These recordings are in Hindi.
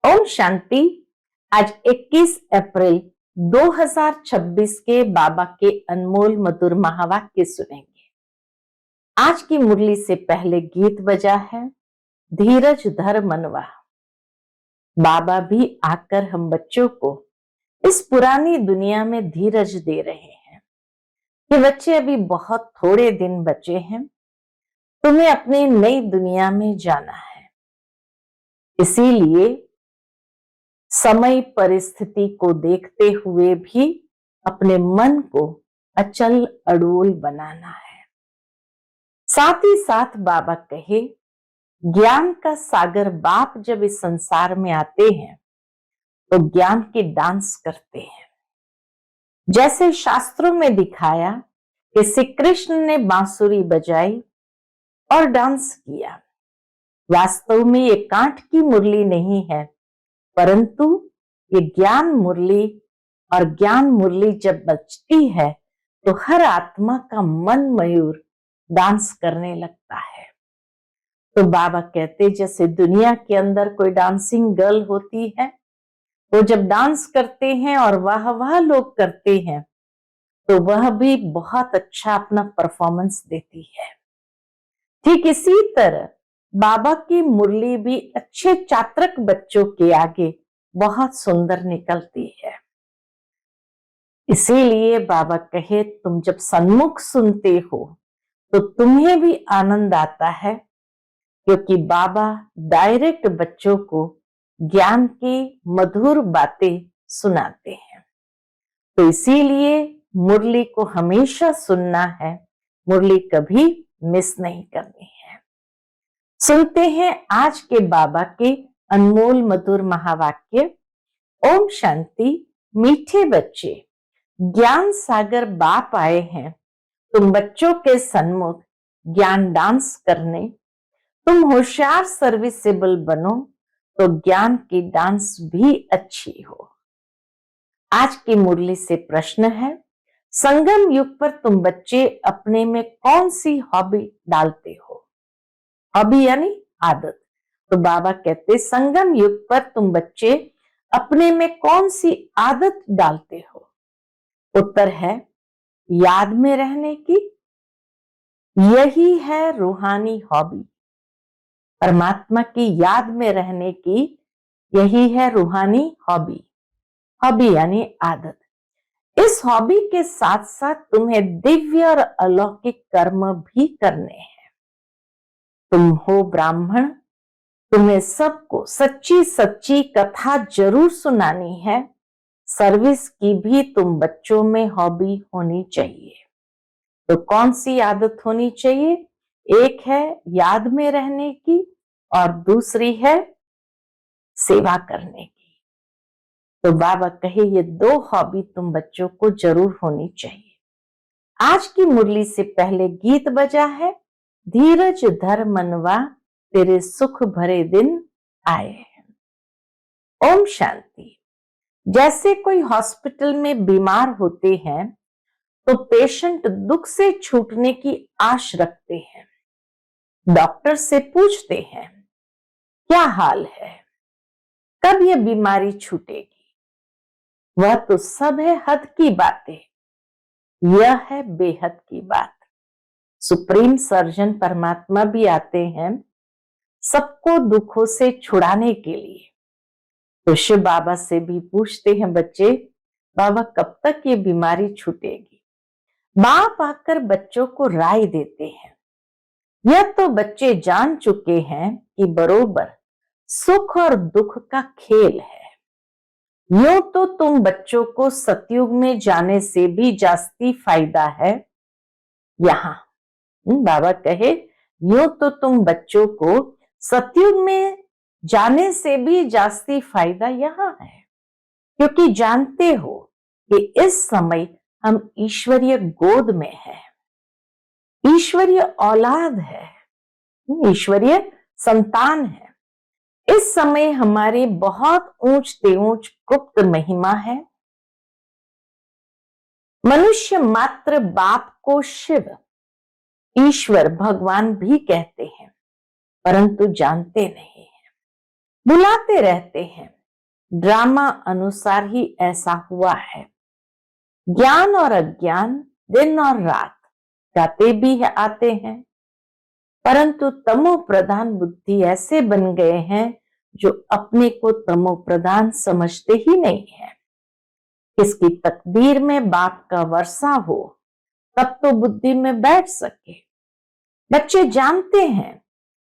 ओम शांति। आज 21 अप्रैल 2026 के बाबा के अनमोल मधुर महावाक्य सुनेंगे। आज की मुरली से पहले गीत बजा है धीरज धर मनवा। बाबा भी आकर हम बच्चों को इस पुरानी दुनिया में धीरज दे रहे हैं कि बच्चे अभी बहुत थोड़े दिन बचे हैं, तुम्हें अपनी नई दुनिया में जाना है। इसीलिए समय परिस्थिति को देखते हुए भी अपने मन को अचल अड़ोल बनाना है। साथ ही साथ बाबा कहे, ज्ञान का सागर बाप जब इस संसार में आते हैं तो ज्ञान की डांस करते हैं। जैसे शास्त्रों में दिखाया कि श्री कृष्ण ने बांसुरी बजाई और डांस किया। वास्तव में ये कांठ की मुरली नहीं है, परंतु ये ज्ञान मुरली, और ज्ञान मुरली जब बजती है तो हर आत्मा का मन मयूर डांस करने लगता है। तो बाबा कहते जैसे दुनिया के अंदर कोई डांसिंग गर्ल होती है, वो जब डांस करते हैं और वाह लोग करते हैं तो वह भी बहुत अच्छा अपना परफॉर्मेंस देती है। ठीक इसी तरह बाबा की मुरली भी अच्छे चात्रक बच्चों के आगे बहुत सुंदर निकलती है। इसीलिए बाबा कहे, तुम जब सन्मुख सुनते हो तो तुम्हें भी आनंद आता है, क्योंकि बाबा डायरेक्ट बच्चों को ज्ञान की मधुर बातें सुनाते हैं। तो इसीलिए मुरली को हमेशा सुनना है, मुरली कभी मिस नहीं करनी है। सुनते हैं आज के बाबा के अनमोल मधुर महावाक्य। ओम शांति। मीठे बच्चे, ज्ञान सागर बाप आए हैं तुम बच्चों के सन्मुख ज्ञान डांस करने। तुम होशियार सर्विसेबल बनो तो ज्ञान की डांस भी अच्छी हो। आज की मुरली से प्रश्न है, संगम युग पर तुम बच्चे अपने में कौन सी हॉबी डालते हो? हॉबी यानी आदत। तो बाबा कहते संगम युग पर तुम बच्चे अपने में कौन सी आदत डालते हो? उत्तर है याद में रहने की। यही है रूहानी हॉबी। परमात्मा की याद में रहने की यही है रूहानी हॉबी। हॉबी यानी आदत। इस हॉबी के साथ साथ तुम्हें दिव्य और अलौकिक कर्म भी करने हैं। तुम हो ब्राह्मण, तुम्हें सबको सच्ची सच्ची कथा जरूर सुनानी है। सर्विस की भी तुम बच्चों में हॉबी होनी चाहिए। तो कौन सी आदत होनी चाहिए? एक है याद में रहने की और दूसरी है सेवा करने की। तो बाबा कहे ये दो हॉबी तुम बच्चों को जरूर होनी चाहिए। आज की मुरली से पहले गीत बजा है धीरज धर मनवा, तेरे सुख भरे दिन आए हैं। ओम शांति। जैसे कोई हॉस्पिटल में बीमार होते हैं तो पेशेंट दुख से छूटने की आश रखते हैं। डॉक्टर से पूछते हैं क्या हाल है, कब यह बीमारी छूटेगी? वह तो सब है हद की बातें, यह है बेहद की बात। सुप्रीम सर्जन परमात्मा भी आते हैं सबको दुखों से छुड़ाने के लिए। तो शिव बाबा से भी पूछते हैं बच्चे, बाबा कब तक ये बीमारी छूटेगी? बाप आकर बच्चों को राय देते हैं। यह तो बच्चे जान चुके हैं कि बरोबर सुख और दुख का खेल है। यूं तो तुम बच्चों को सतयुग में जाने से भी जास्ती फायदा है यहाँ। बाबा कहे यूं तो तुम बच्चों को सतयुग में जाने से भी जास्ती फायदा यहाँ है, क्योंकि जानते हो कि इस समय हम ईश्वरीय गोद में हैं, ईश्वरीय औलाद है, ईश्वरीय संतान है। इस समय हमारी बहुत ऊंच ते ऊंच गुप्त महिमा है। मनुष्य मात्र बाप को शिव, ईश्वर, भगवान भी कहते हैं, परंतु जानते नहीं हैं, बुलाते रहते हैं ड्रामा अनुसार ही ऐसा हुआ है। ज्ञान और अज्ञान दिन और रात जाते भी आते हैं, परंतु तमो प्रधान बुद्धि ऐसे बन गए हैं जो अपने को तमो प्रधान समझते ही नहीं है। किसकी तकदीर में बाप का वर्षा हो तब तो बुद्धि में बैठ सके। बच्चे जानते हैं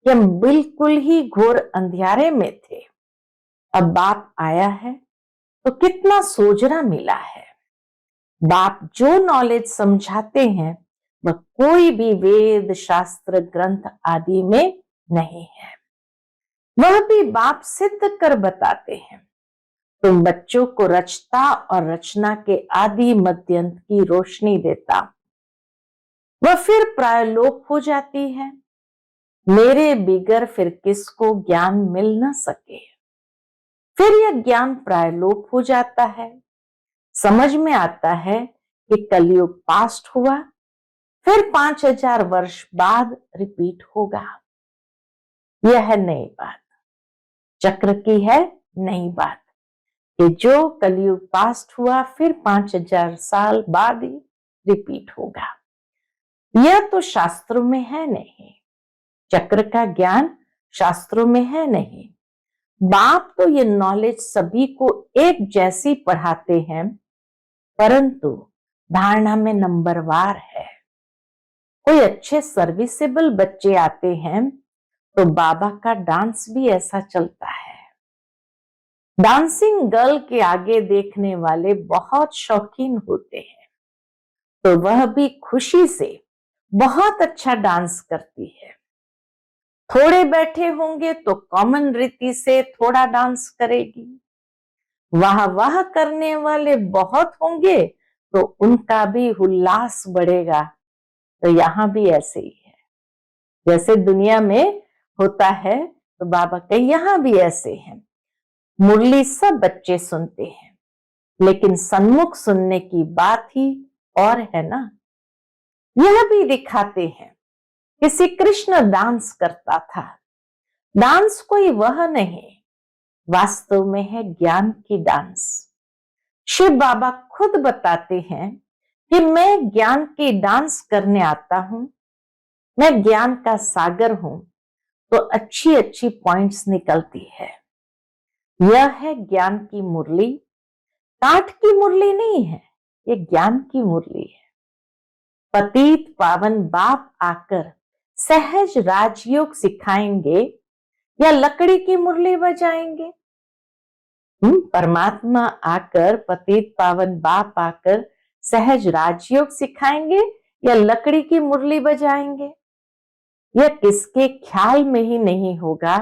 कि हम बिल्कुल ही घोर अंधियारे में थे, अब बाप आया है तो कितना सोजरा मिला है। बाप जो नॉलेज समझाते हैं वह कोई भी वेद शास्त्र ग्रंथ आदि में नहीं है, वह भी बाप सिद्ध कर बताते हैं। तुम बच्चों को रचता और रचना के आदि मध्यंत की रोशनी देता, वह फिर प्रायलोप हो जाती है। मेरे बिगर फिर किसको ज्ञान मिल न सके, फिर यह ज्ञान प्रायलोप हो जाता है। समझ में आता है कि कलयुग पास्ट हुआ, फिर 5000 वर्ष बाद रिपीट होगा। यह है नई बात, चक्र की है नई बात कि जो कलयुग पास्ट हुआ फिर 5000 साल बाद ही रिपीट होगा। यह तो शास्त्रों में है नहीं, चक्र का ज्ञान शास्त्रों में है नहीं। बाप तो ये नॉलेज सभी को एक जैसी पढ़ाते हैं, परंतु धारणा में नंबरवार है। कोई अच्छे सर्विसेबल बच्चे आते हैं तो बाबा का डांस भी ऐसा चलता है। डांसिंग गर्ल के आगे देखने वाले बहुत शौकीन होते हैं, तो वह भी खुशी से बहुत अच्छा डांस करती है। थोड़े बैठे होंगे तो कॉमन रीति से थोड़ा डांस करेगी। वाह वाह करने वाले बहुत होंगे तो उनका भी उल्लास बढ़ेगा। तो यहां भी ऐसे ही है, जैसे दुनिया में होता है तो बाबा के यहां भी ऐसे हैं। मुरली सब बच्चे सुनते हैं, लेकिन सन्मुख सुनने की बात ही और है ना। यह भी दिखाते हैं कि श्री कृष्ण डांस करता था। डांस कोई वह नहीं, वास्तव में है ज्ञान की डांस। शिव बाबा खुद बताते हैं कि मैं ज्ञान की डांस करने आता हूं, मैं ज्ञान का सागर हूं, तो अच्छी अच्छी पॉइंट्स निकलती है। यह है ज्ञान की मुरली, काठ की मुरली नहीं है, ये ज्ञान की मुरली है। पतित पावन बाप आकर सहज राजयोग सिखाएंगे या लकड़ी की मुरली बजाएंगे? परमात्मा आकर, पतित पावन बाप आकर सहज राजयोग सिखाएंगे या लकड़ी की मुरली बजाएंगे? यह किसके ख्याल में ही नहीं होगा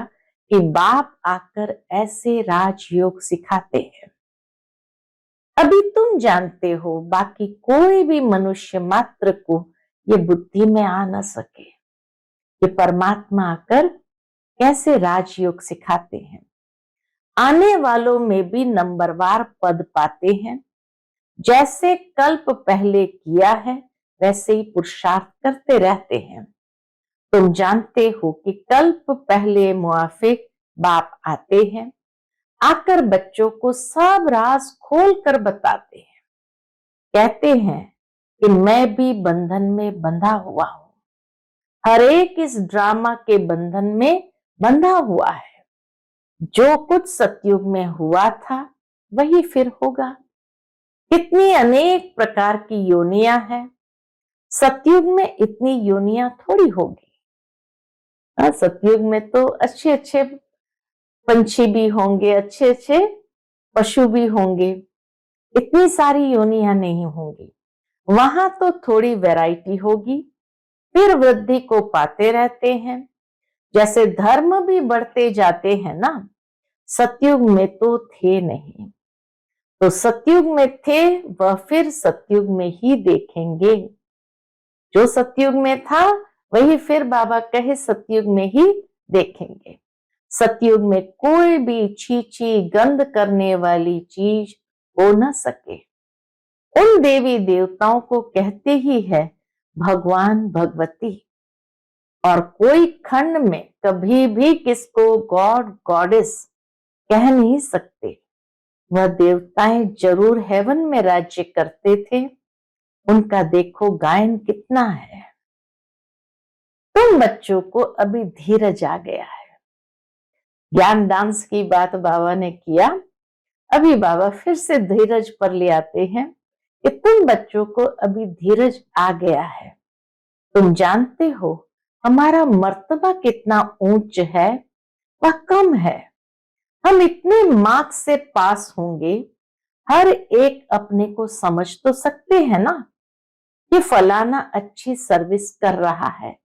कि बाप आकर ऐसे राजयोग सिखाते हैं। अभी तुम जानते हो, बाकी कोई भी मनुष्य मात्र को ये बुद्धि में आ न सके कि परमात्मा आकर कैसे राजयोग सिखाते हैं। आने वालों में भी नंबरवार पद पाते हैं। जैसे कल्प पहले किया है वैसे ही पुरुषार्थ करते रहते हैं। तुम जानते हो कि कल्प पहले मुआफिक बाप आते हैं, आकर बच्चों को सब राज खोल कर बताते हैं। कहते हैं कि मैं भी बंधन में बंधा हुआ हूं, हर एक इस ड्रामा के बंधन में बंधा हुआ है। जो कुछ सतयुग में हुआ था वही फिर होगा। कितनी अनेक प्रकार की योनियां हैं, सतयुग में इतनी योनियां थोड़ी होगी। सतयुग में तो अच्छे अच्छे पंछी भी होंगे, अच्छे अच्छे पशु भी होंगे, इतनी सारी योनियां नहीं होंगी। वहां तो थोड़ी वैरायटी होगी, फिर वृद्धि को पाते रहते हैं। जैसे धर्म भी बढ़ते जाते हैं ना, सतयुग में तो थे नहीं, तो सतयुग में थे वह फिर सतयुग में ही देखेंगे। जो सतयुग में था वही फिर बाबा कहे सतयुग में ही देखेंगे। सतयुग में कोई भी छींची गंध करने वाली चीज हो न सके। उन देवी देवताओं को कहते ही है भगवान भगवती, और कोई खंड में कभी भी किसको गॉड गॉडेस कह नहीं सकते। वह देवताएं जरूर हेवन में राज्य करते थे, उनका देखो गायन कितना है। तुम बच्चों को अभी धीरज आ गया है। ज्ञान डांस की बात बाबा ने किया, अभी बाबा फिर से धीरज पर ले आते हैं कि तुम बच्चों को अभी धीरज आ गया है। तुम जानते हो हमारा मर्तबा कितना ऊंच है, वह कम है। हम इतने मार्क्स से पास होंगे, हर एक अपने को समझ तो सकते हैं ना कि फलाना अच्छी सर्विस कर रहा है।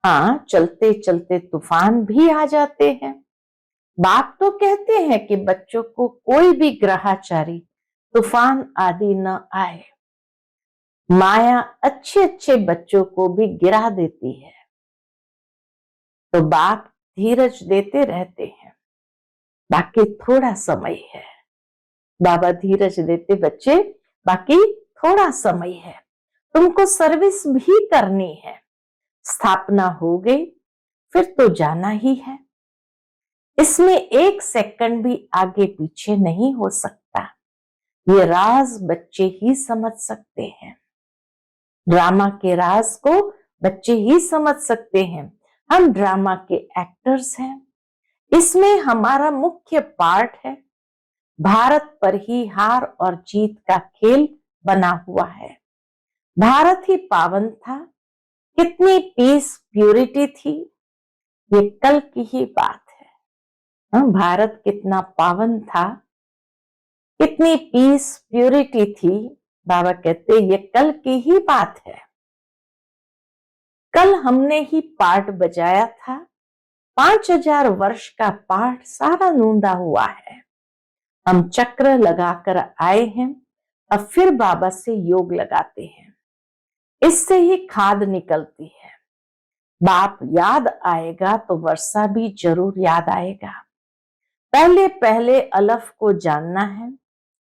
हाँ, चलते चलते तूफान भी आ जाते हैं। बाप तो कहते हैं कि बच्चों को कोई भी ग्रहाचारी तूफान आदि न आए। माया अच्छे अच्छे बच्चों को भी गिरा देती है, तो बाप धीरज देते रहते हैं। बाकी थोड़ा समय है, बाबा धीरज देते, बच्चे बाकी थोड़ा समय है, तुमको सर्विस भी करनी है। स्थापना हो गई फिर तो जाना ही है, इसमें एक सेकंड भी आगे पीछे नहीं हो सकता। ये राज बच्चे ही समझ सकते हैं, ड्रामा के राज को बच्चे ही समझ सकते हैं। हम ड्रामा के एक्टर्स हैं, इसमें हमारा मुख्य पार्ट है। भारत पर ही हार और जीत का खेल बना हुआ है। भारत ही पावन था, कितनी पीस प्यूरिटी थी, ये कल की ही बात है। भारत कितना पावन था, कितनी पीस प्यूरिटी थी, बाबा कहते ये कल की ही बात है। कल हमने ही पार्ट बजाया था, 5000 वर्ष का पाठ सारा नूंदा हुआ है। हम चक्र लगाकर आए हैं, अब फिर बाबा से योग लगाते हैं, इससे ही खाद निकलती है। बाप याद आएगा तो वर्षा भी जरूर याद आएगा। पहले पहले अलफ को जानना है।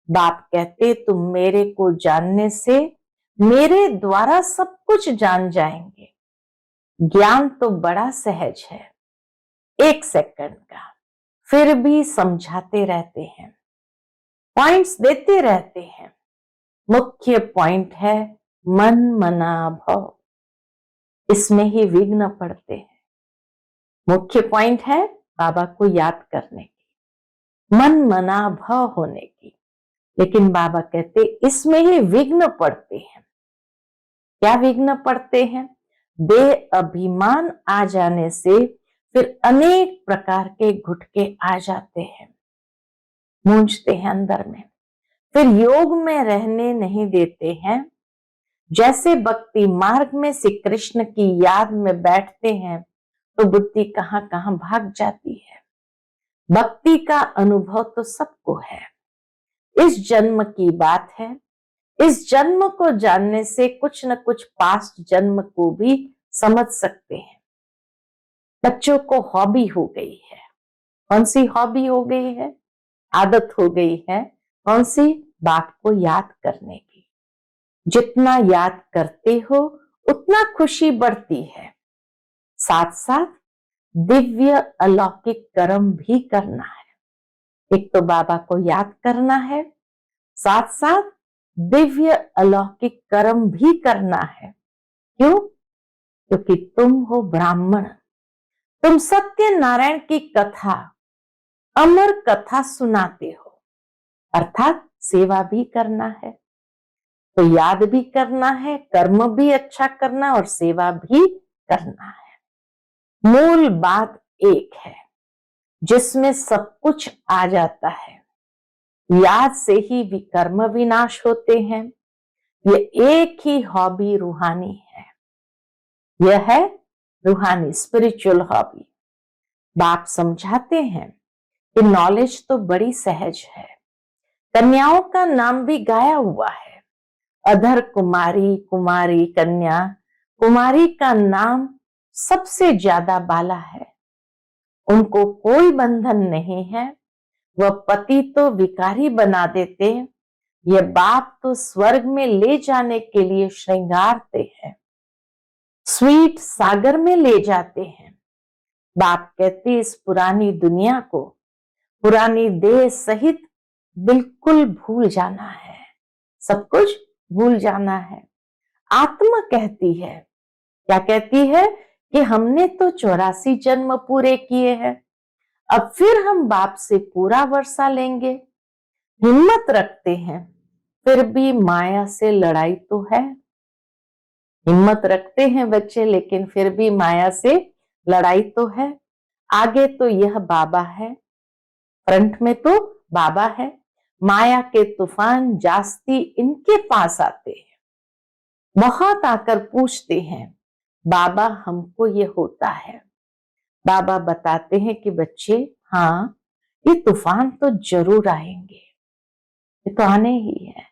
बाप कहते तुम मेरे को जानने से मेरे द्वारा सब कुछ जान जाएंगे। ज्ञान तो बड़ा सहज है, 1 सेकंड का, फिर भी समझाते रहते हैं, पॉइंट्स देते रहते हैं। मुख्य पॉइंट है मन मना भव, इसमें ही विघ्न पड़ते हैं। मुख्य पॉइंट है बाबा को याद करने की, मन मना भव होने की, लेकिन बाबा कहते इसमें ही विघ्न पड़ते हैं। क्या विघ्न पड़ते हैं? देह अभिमान आ जाने से फिर अनेक प्रकार के घुटके आ जाते हैं, मूंझते हैं अंदर में, फिर योग में रहने नहीं देते हैं। जैसे भक्ति मार्ग में श्री कृष्ण की याद में बैठते हैं तो बुद्धि कहां कहां भाग जाती है। भक्ति का अनुभव तो सबको है, इस जन्म की बात है। इस जन्म को जानने से कुछ न कुछ पास्ट जन्म को भी समझ सकते हैं। बच्चों को हॉबी हो गई है, कौन सी हॉबी हो गई है? आदत हो गई है, कौन सी? बाप को याद करने की। जितना याद करते हो उतना खुशी बढ़ती है। साथ साथ दिव्य अलौकिक कर्म भी करना है। एक तो बाबा को याद करना है, साथ साथ दिव्य अलौकिक कर्म भी करना है। क्यों? क्योंकि तुम हो ब्राह्मण, तुम सत्यनारायण की कथा, अमर कथा सुनाते हो, अर्थात सेवा भी करना है। तो याद भी करना है, कर्म भी अच्छा करना और सेवा भी करना है। मूल बात एक है जिसमें सब कुछ आ जाता है। याद से ही विकर्म विनाश होते हैं। ये एक ही हॉबी रूहानी है, यह है रूहानी स्पिरिचुअल हॉबी। बाप समझाते हैं कि नॉलेज तो बड़ी सहज है। कन्याओं का नाम भी गाया हुआ है, अधर कुमारी, कुमारी, कन्या। कुमारी का नाम सबसे ज्यादा बाला है, उनको कोई बंधन नहीं है। वह पति तो विकारी बना देते, ये बाप तो स्वर्ग में ले जाने के लिए श्रृंगारते हैं, स्वीट सागर में ले जाते हैं। बाप कहते इस पुरानी दुनिया को, पुरानी देह सहित बिल्कुल भूल जाना है, सब कुछ भूल जाना है। आत्मा कहती है, क्या कहती है कि हमने तो 84 जन्म पूरे किए हैं, अब फिर हम बाप से पूरा वर्षा लेंगे। हिम्मत रखते हैं, फिर भी माया से लड़ाई तो है। हिम्मत रखते हैं बच्चे, लेकिन फिर भी माया से लड़ाई तो है। आगे तो यह बाबा है, फ्रंट में तो बाबा है। माया के तूफान जास्ती इनके पास आते हैं, बहुत आकर पूछते हैं बाबा हमको ये होता है। बाबा बताते हैं कि बच्चे हाँ, ये तूफान तो जरूर आएंगे, ये तो आने ही है।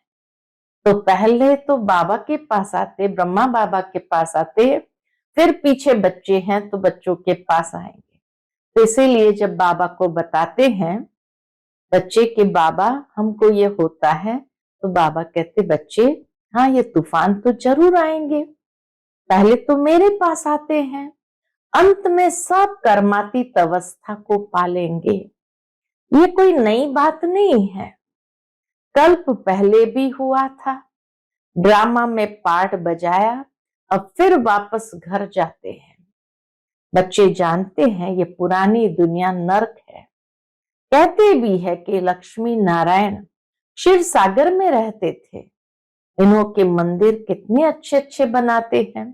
तो पहले तो बाबा के पास आते, ब्रह्मा बाबा के पास आते, फिर पीछे बच्चे हैं तो बच्चों के पास आएंगे। तो इसीलिए जब बाबा को बताते हैं बच्चे के बाबा हमको ये होता है, तो बाबा कहते बच्चे हाँ, ये तूफान तो जरूर आएंगे, पहले तो मेरे पास आते हैं, अंत में सब कर्मातीत अवस्था को पालेंगे। ये कोई नई बात नहीं है, कल्प पहले भी हुआ था, ड्रामा में पार्ट बजाया, अब फिर वापस घर जाते हैं। बच्चे जानते हैं ये पुरानी दुनिया नर्क है। कहते भी है कि लक्ष्मी नारायण क्षीर सागर में रहते थे, इन्हों के मंदिर कितने अच्छे अच्छे बनाते हैं।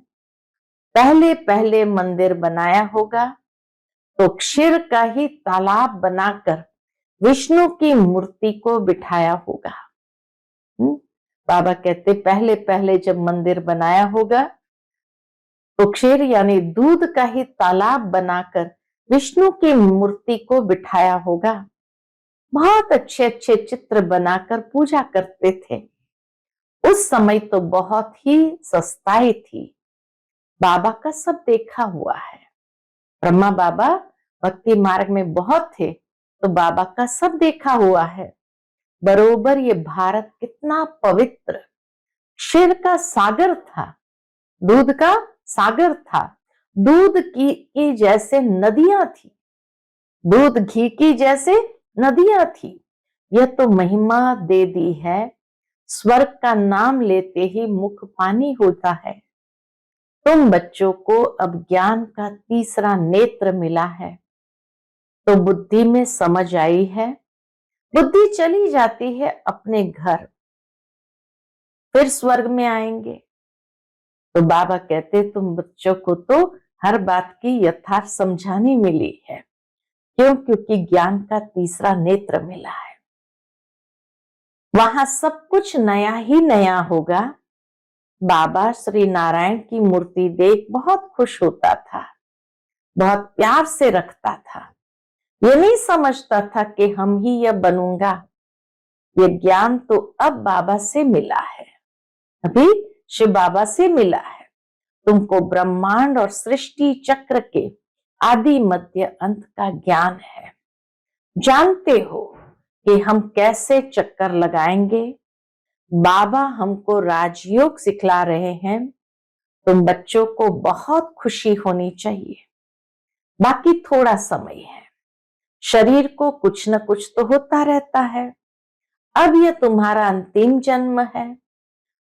पहले पहले मंदिर बनाया होगा तो क्षीर का ही तालाब बनाकर विष्णु की मूर्ति को बिठाया होगा। बाबा कहते पहले पहले जब मंदिर बनाया होगा तो क्षीर यानी दूध का ही तालाब बनाकर विष्णु की मूर्ति को बिठाया होगा। बहुत अच्छे अच्छे चित्र बनाकर पूजा करते थे। उस समय तो बहुत ही सस्ताई थी। बाबा का सब देखा हुआ है। ब्रह्मा बाबा भक्ति मार्ग में बहुत थे, तो बाबा का सब देखा हुआ है। बरोबर ये भारत कितना पवित्र क्षीर का सागर था, दूध का सागर था। दूध की जैसे नदियां थी, दूध घी की जैसे नदियां थी। यह तो महिमा दे दी है, स्वर्ग का नाम लेते ही मुख पानी होता है। तुम बच्चों को अब ज्ञान का तीसरा नेत्र मिला है, तो बुद्धि में समझ आई है। बुद्धि चली जाती है अपने घर, फिर स्वर्ग में आएंगे। तो बाबा कहते तुम बच्चों को तो हर बात की यथार्थ समझानी मिली है। क्यों? क्योंकि ज्ञान का तीसरा नेत्र मिला है, वहां सब कुछ नया ही नया होगा। बाबा श्री नारायण की मूर्ति देख बहुत खुश होता था, बहुत प्यार से रखता था। ये नहीं समझता था कि हम ही यह बनूंगा। ये ज्ञान तो अब बाबा से मिला है, अभी शिव बाबा से मिला है। तुमको ब्रह्मांड और सृष्टि चक्र के आदि मध्य अंत का ज्ञान है। जानते हो कि हम कैसे चक्कर लगाएंगे। बाबा हमको राजयोग सिखला रहे हैं। तुम बच्चों को बहुत खुशी होनी चाहिए। बाकी थोड़ा समय है, शरीर को कुछ न कुछ तो होता रहता है। अब यह तुम्हारा अंतिम जन्म है,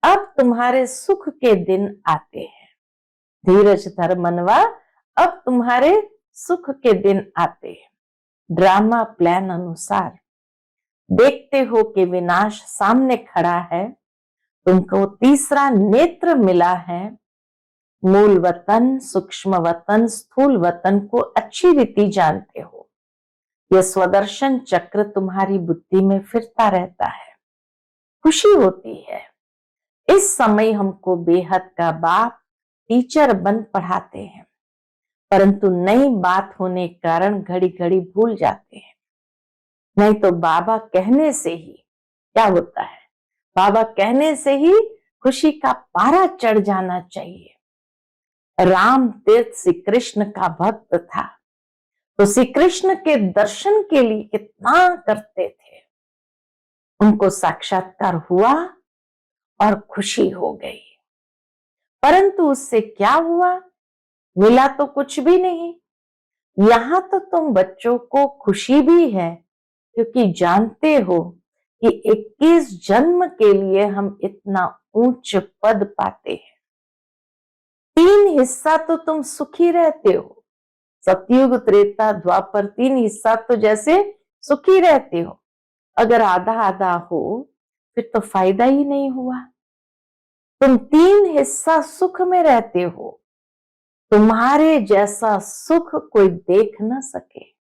अब तुम्हारे सुख के दिन आते हैं। धीरज धर मनवा, अब तुम्हारे सुख के दिन आते हैं। ड्रामा प्लान अनुसार देखते हो कि विनाश सामने खड़ा है। तुमको तीसरा नेत्र मिला है। मूल वतन, सूक्ष्म वतन, स्थूल वतन को अच्छी रीति जानते हो। यह स्वदर्शन चक्र तुम्हारी बुद्धि में फिरता रहता है। खुशी होती है। इस समय हमको बेहद का बाप टीचर बन पढ़ाते हैं, परंतु नई बात होने के कारण घड़ी घड़ी भूल जाते हैं। नहीं तो बाबा कहने से ही क्या होता है, बाबा कहने से ही खुशी का पारा चढ़ जाना चाहिए। राम तीर्थ श्री कृष्ण का भक्त था, तो श्री कृष्ण के दर्शन के लिए कितना करते थे। उनको साक्षात्कार हुआ और खुशी हो गई, परंतु उससे क्या हुआ? मिला तो कुछ भी नहीं। यहां तो तुम बच्चों को खुशी भी है, क्योंकि जानते हो कि 21 जन्म के लिए हम इतना ऊंच पद पाते हैं। 3 हिस्सा तो तुम सुखी रहते हो, सतयुग त्रेता द्वापर 3 हिस्सा तो जैसे सुखी रहते हो। अगर आधा आधा हो फिर तो फायदा ही नहीं हुआ। तुम 3 हिस्सा सुख में रहते हो, तुम्हारे जैसा सुख कोई देख न सके।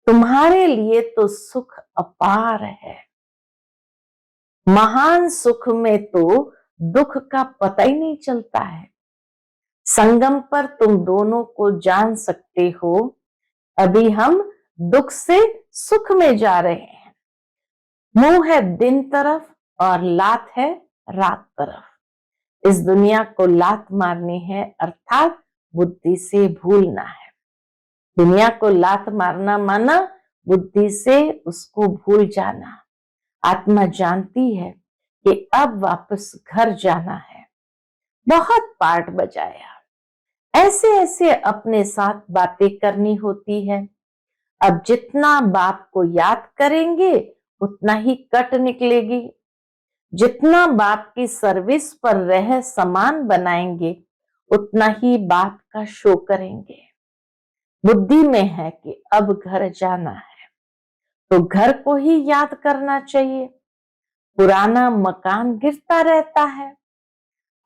तुम्हारे लिए तो सुख अपार है। महान सुख में तो दुख का पता ही नहीं चलता है। संगम पर तुम दोनों को जान सकते हो। अभी हम दुख से सुख में जा रहे हैं। मुंह है दिन तरफ और लात है रात तरफ। इस दुनिया को लात मारनी है, अर्थात बुद्धि से भूलना है। दुनिया को लात मारना माना बुद्धि से उसको भूल जाना। आत्मा जानती है कि अब वापस घर जाना है। बहुत पार्ट बजाया, ऐसे ऐसे अपने साथ बातें करनी होती है। अब जितना बाप को याद करेंगे उतना ही कट निकलेगी। जितना बाप की सर्विस पर रह समान बनाएंगे उतना ही बाप का शो करेंगे। बुद्धि में है कि अब घर जाना है तो घर को ही याद करना चाहिए। पुराना मकान गिरता रहता है।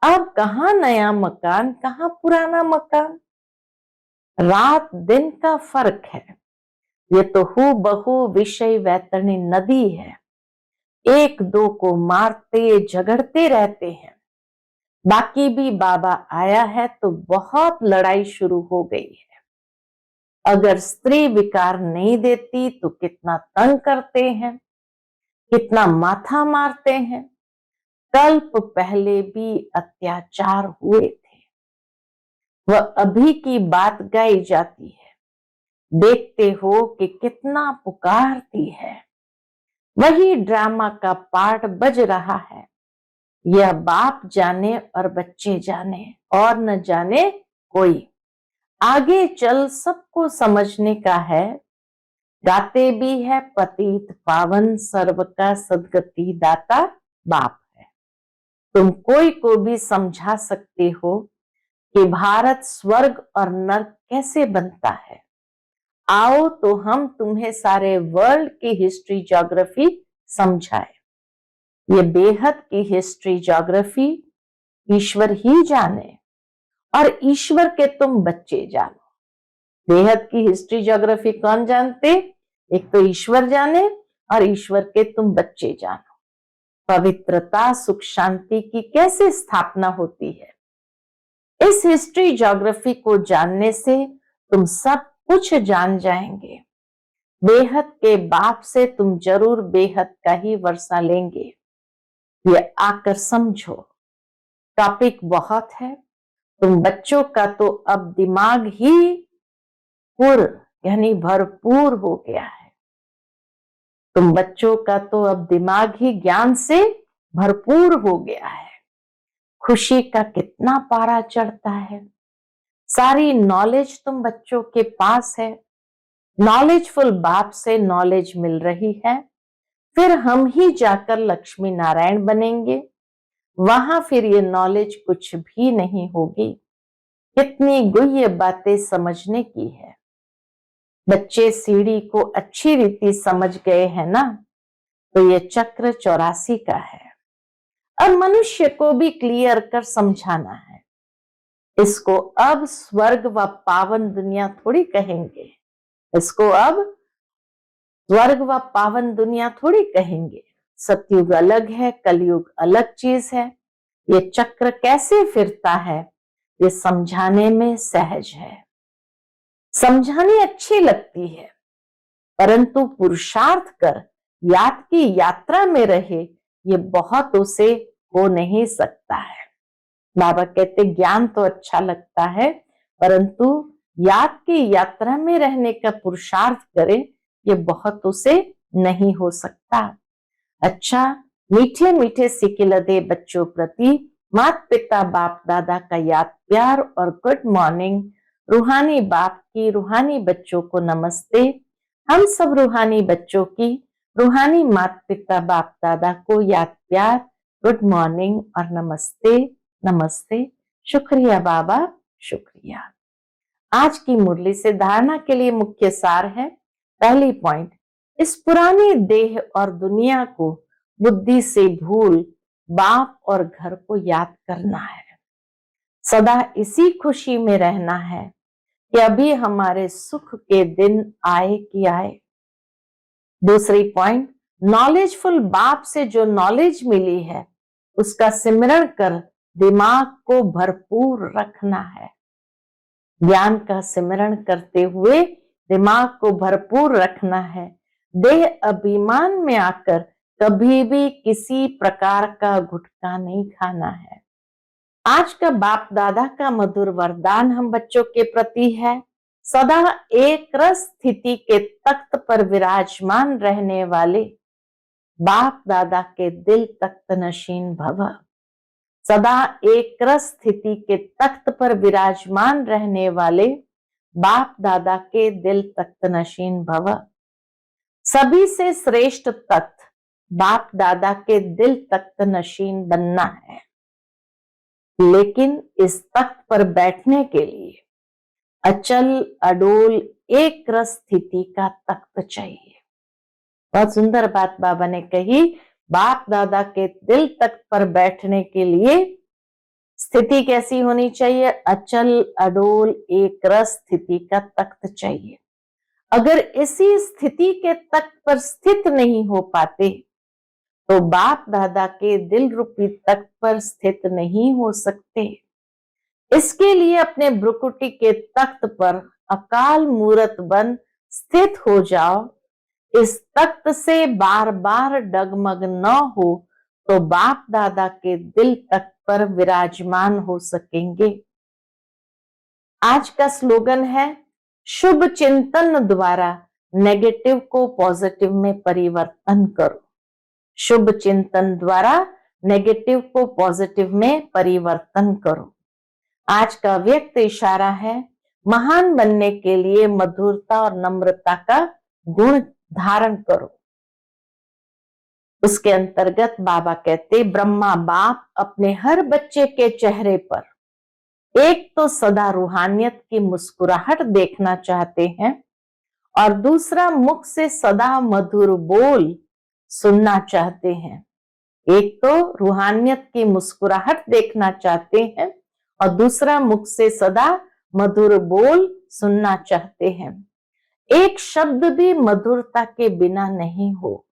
अब कहाँ नया मकान, कहाँ पुराना मकान। रात दिन का फर्क है। ये तो हूबहू विषय वैतरणी नदी है। एक दो को मारते झगड़ते रहते हैं। बाकी भी बाबा आया है तो बहुत लड़ाई शुरू हो गई है। अगर स्त्री विकार नहीं देती तो कितना तंग करते हैं, कितना माथा मारते हैं। कल्प पहले भी अत्याचार हुए थे। वह अभी की बात गाई जाती है। देखते हो कि कितना पुकारती है। वही ड्रामा का पार्ट बज रहा है। यह बाप जाने और बच्चे जाने और न जाने कोई। आगे चल सबको समझने का है। गाते भी है पतित पावन सर्व का सदगति दाता बाप है। तुम कोई को भी समझा सकते हो कि भारत स्वर्ग और नर्क कैसे बनता है। आओ तो हम तुम्हें सारे वर्ल्ड की हिस्ट्री ज्योग्राफी समझाए। ये बेहद की हिस्ट्री ज्योग्राफी ईश्वर ही जाने और ईश्वर के तुम बच्चे जानो। बेहद की हिस्ट्री ज्योग्राफी कौन जानते? एक तो ईश्वर जाने और ईश्वर के तुम बच्चे जानो। पवित्रता सुख शांति की कैसे स्थापना होती है, इस हिस्ट्री ज्योग्राफी को जानने से तुम सब कुछ जान जाएंगे। बेहद के बाप से तुम जरूर बेहद का ही वर्षा लेंगे। ये आकर समझो। टॉपिक बहुत है। तुम बच्चों का तो अब दिमाग ही यानी भरपूर हो गया है। तुम बच्चों का तो अब दिमाग ही ज्ञान से भरपूर हो गया है। खुशी का कितना पारा चढ़ता है। सारी नॉलेज तुम बच्चों के पास है। नॉलेजफुल बाप से नॉलेज मिल रही है। फिर हम ही जाकर लक्ष्मी नारायण बनेंगे। वहां फिर ये नॉलेज कुछ भी नहीं होगी। कितनी गुह्य बातें समझने की है। बच्चे सीढ़ी को अच्छी रीति समझ गए हैं ना, तो ये चक्र 84 का है। अब मनुष्य को भी क्लियर कर समझाना है। इसको अब स्वर्ग व पावन दुनिया थोड़ी कहेंगे। इसको अब स्वर्ग व पावन दुनिया थोड़ी कहेंगे। सतयुग अलग है, कलयुग अलग चीज है। ये चक्र कैसे फिरता है ये समझाने में सहज है। समझानी अच्छी लगती है, परंतु पुरुषार्थ कर याद की यात्रा में रहे ये बहुतों से हो नहीं सकता है। बाबा कहते ज्ञान तो अच्छा लगता है, परंतु याद की यात्रा में रहने का पुरुषार्थ करे ये बहुतों से नहीं हो सकता। अच्छा, मीठे मीठे सिकिलदे बच्चों प्रति माता पिता बाप दादा का याद प्यार और गुड मॉर्निंग। रूहानी बाप की रूहानी बच्चों को नमस्ते। हम सब रूहानी बच्चों की रूहानी माता पिता बाप दादा को याद प्यार, गुड मॉर्निंग और नमस्ते। नमस्ते। शुक्रिया बाबा, शुक्रिया। आज की मुरली से धारणा के लिए मुख्य सार है। पहली पॉइंट, इस पुराने देह और दुनिया को बुद्धि से भूल बाप और घर को याद करना है। सदा इसी खुशी में रहना है कि अभी हमारे सुख के दिन आए कि आए। दूसरी पॉइंट, नॉलेजफुल बाप से जो नॉलेज मिली है उसका सिमरण कर दिमाग को भरपूर रखना है। ज्ञान का सिमरण करते हुए दिमाग को भरपूर रखना है। देह अभिमान में आकर कभी भी किसी प्रकार का गुटखा नहीं खाना है। आज का बाप दादा का मधुर वरदान हम बच्चों के प्रति है, सदा एक रस स्थिति के तख्त पर विराजमान रहने वाले बाप दादा के दिल तख्त नशीन भव। सदा एक रस स्थिति के तख्त पर विराजमान रहने वाले बाप दादा के दिल तख्त नशीन भव। सभी से श्रेष्ठ तख्त बाप दादा के दिल तख्त नशीन बनना है, लेकिन इस तख्त पर बैठने के लिए अचल अडोल एक रस स्थिति का तख्त चाहिए। बहुत सुंदर बात बाबा ने कही, बाप दादा के दिल तख्त पर बैठने के लिए स्थिति कैसी होनी चाहिए? अचल अडोल एक रस स्थिति का तख्त चाहिए। अगर इसी स्थिति के तख्त पर स्थित नहीं हो पाते तो बाप दादा के दिल रूपी तख्त पर स्थित नहीं हो सकते। इसके लिए अपने भ्रुकुटी के तख्त पर अकाल मूरत बन स्थित हो जाओ। इस तख्त से बार बार डगमग न हो तो बाप दादा के दिल तख्त पर विराजमान हो सकेंगे। आज का स्लोगन है, शुभ चिंतन द्वारा नेगेटिव को पॉजिटिव में परिवर्तन करो। शुभ चिंतन द्वारा नेगेटिव को पॉजिटिव में परिवर्तन करो। आज का व्यक्त इशारा है, महान बनने के लिए मधुरता और नम्रता का गुण धारण करो। उसके अंतर्गत बाबा कहते, ब्रह्मा बाप अपने हर बच्चे के चेहरे पर एक तो सदा रूहानियत की मुस्कुराहट देखना चाहते हैं और दूसरा मुख से सदा मधुर बोल सुनना चाहते हैं। एक तो रूहानियत की मुस्कुराहट देखना चाहते हैं और दूसरा मुख से सदा मधुर बोल सुनना चाहते हैं। एक शब्द भी मधुरता के बिना नहीं हो।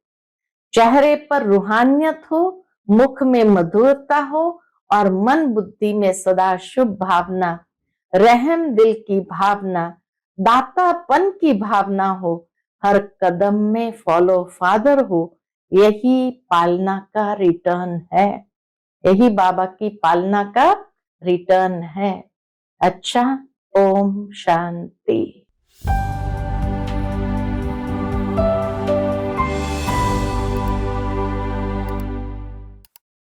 चेहरे पर रूहानियत हो, मुख में मधुरता हो और मन बुद्धि में सदा शुभ भावना, रहम दिल की भावना, दातापन की भावना हो, हर कदम में फॉलो फादर हो। यही पालना का रिटर्न है। यही बाबा की पालना का रिटर्न है। अच्छा, ओम शांति।